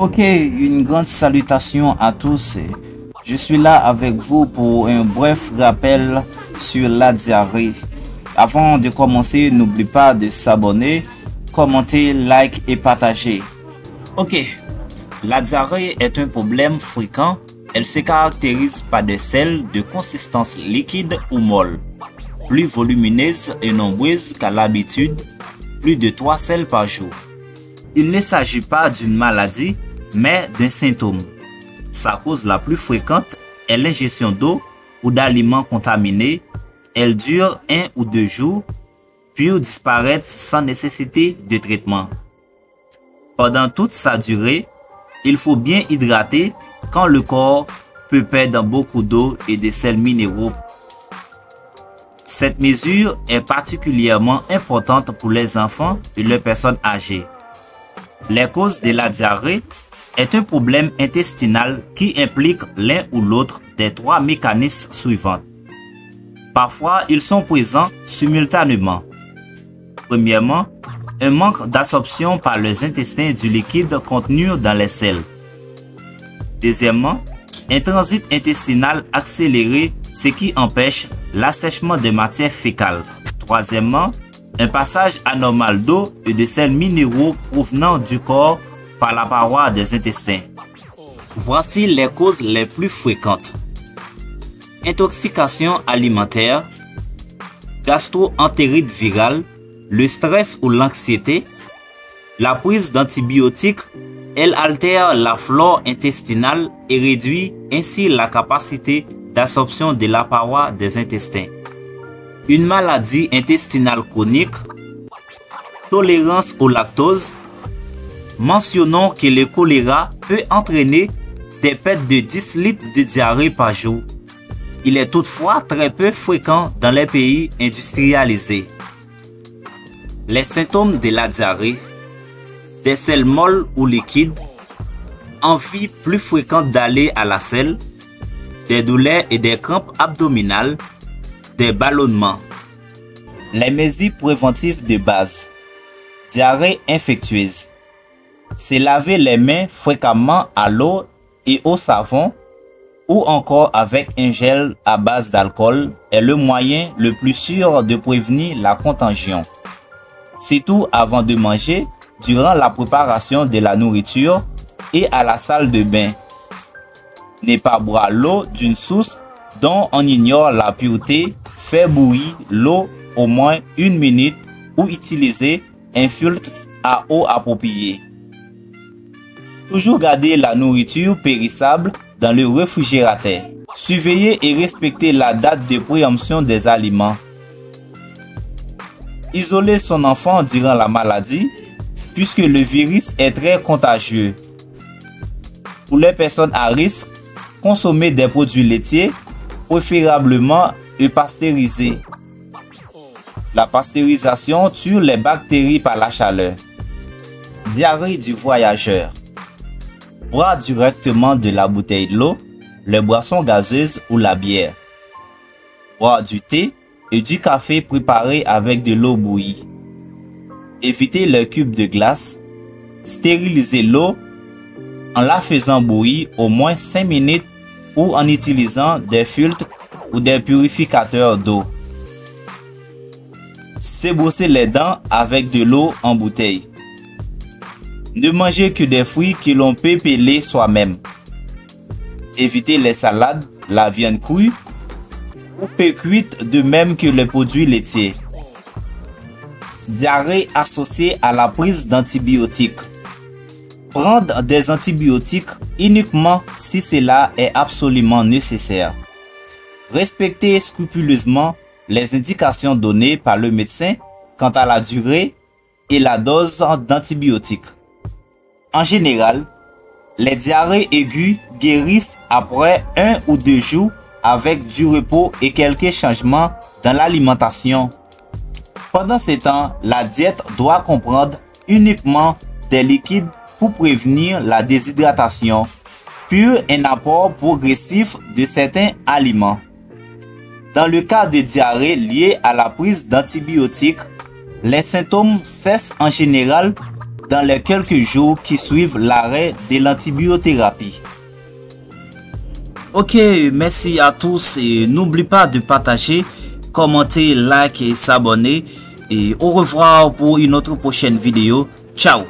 Ok, une grande salutation à tous. Je suis là avec vous pour un bref rappel sur la diarrhée. Avant de commencer, n'oublie pas de s'abonner, commenter, like et partager. Ok, la diarrhée est un problème fréquent. Elle se caractérise par des selles de consistance liquide ou molle, plus volumineuses et nombreuses qu'à l'habitude, plus de 3 selles par jour. Il ne s'agit pas d'une maladie, mais d'un symptôme. Sa cause la plus fréquente est l'ingestion d'eau ou d'aliments contaminés. Elle dure 1 ou 2 jours, puis disparaît sans nécessité de traitement. Pendant toute sa durée, il faut bien hydrater quand le corps peut perdre beaucoup d'eau et de sels minéraux. Cette mesure est particulièrement importante pour les enfants et les personnes âgées. Les causes de la diarrhée est un problème intestinal qui implique l'un ou l'autre des 3 mécanismes suivants. Parfois, ils sont présents simultanément. Premièrement, un manque d'absorption par les intestins du liquide contenu dans les selles. Deuxièmement, un transit intestinal accéléré, ce qui empêche l'assèchement des matières fécales. Troisièmement, un passage anormal d'eau et de sels minéraux provenant du corps par la paroi des intestins. Voici les causes les plus fréquentes. Intoxication alimentaire, gastro-entérite virale, le stress ou l'anxiété, la prise d'antibiotiques, elle altère la flore intestinale et réduit ainsi la capacité d'absorption de la paroi des intestins. Une maladie intestinale chronique, tolérance au lactose. Mentionnons que le choléra peut entraîner des pertes de 10 litres de diarrhée par jour. Il est toutefois très peu fréquent dans les pays industrialisés. Les symptômes de la diarrhée: des selles molles ou liquides, envie plus fréquente d'aller à la selle, des douleurs et des crampes abdominales, des ballonnements. Les mesures préventives de base: diarrhée infectieuse. Se laver les mains fréquemment à l'eau et au savon ou encore avec un gel à base d'alcool est le moyen le plus sûr de prévenir la contagion. Surtout avant de manger, durant la préparation de la nourriture et à la salle de bain. Ne pas boire l'eau d'une source dont on ignore la pureté. Faire bouillir l'eau au moins 1 minute ou utiliser un filtre à eau approprié. Toujours garder la nourriture périssable dans le réfrigérateur. Surveiller et respecter la date de péremption des aliments. Isoler son enfant durant la maladie, puisque le virus est très contagieux. Pour les personnes à risque, consommer des produits laitiers, préférablement pasteurisés. La pasteurisation tue les bactéries par la chaleur. Diarrhée du voyageur. Boire directement de la bouteille d'eau, les boissons gazeuses ou la bière. Boire du thé et du café préparé avec de l'eau bouillie. Éviter les cubes de glace. Stériliser l'eau en la faisant bouillir au moins 5 minutes ou en utilisant des filtres ou des purificateurs d'eau. Se brosser les dents avec de l'eau en bouteille. Ne manger que des fruits que l'on peut peler soi-même. Éviter les salades, la viande crue ou peu cuite, de même que les produits laitiers. Diarrhée associée à la prise d'antibiotiques. Prendre des antibiotiques uniquement si cela est absolument nécessaire. Respecter scrupuleusement les indications données par le médecin quant à la durée et la dose d'antibiotiques. En général, les diarrhées aiguës guérissent après 1 ou 2 jours avec du repos et quelques changements dans l'alimentation. Pendant ce temps, la diète doit comprendre uniquement des liquides pour prévenir la déshydratation, puis un apport progressif de certains aliments. Dans le cas de diarrhée liée à la prise d'antibiotiques, les symptômes cessent en général dans les quelques jours qui suivent l'arrêt de l'antibiothérapie. Ok, merci à tous et n'oublie pas de partager, commenter, like et s'abonner. Et au revoir pour une autre prochaine vidéo. Ciao!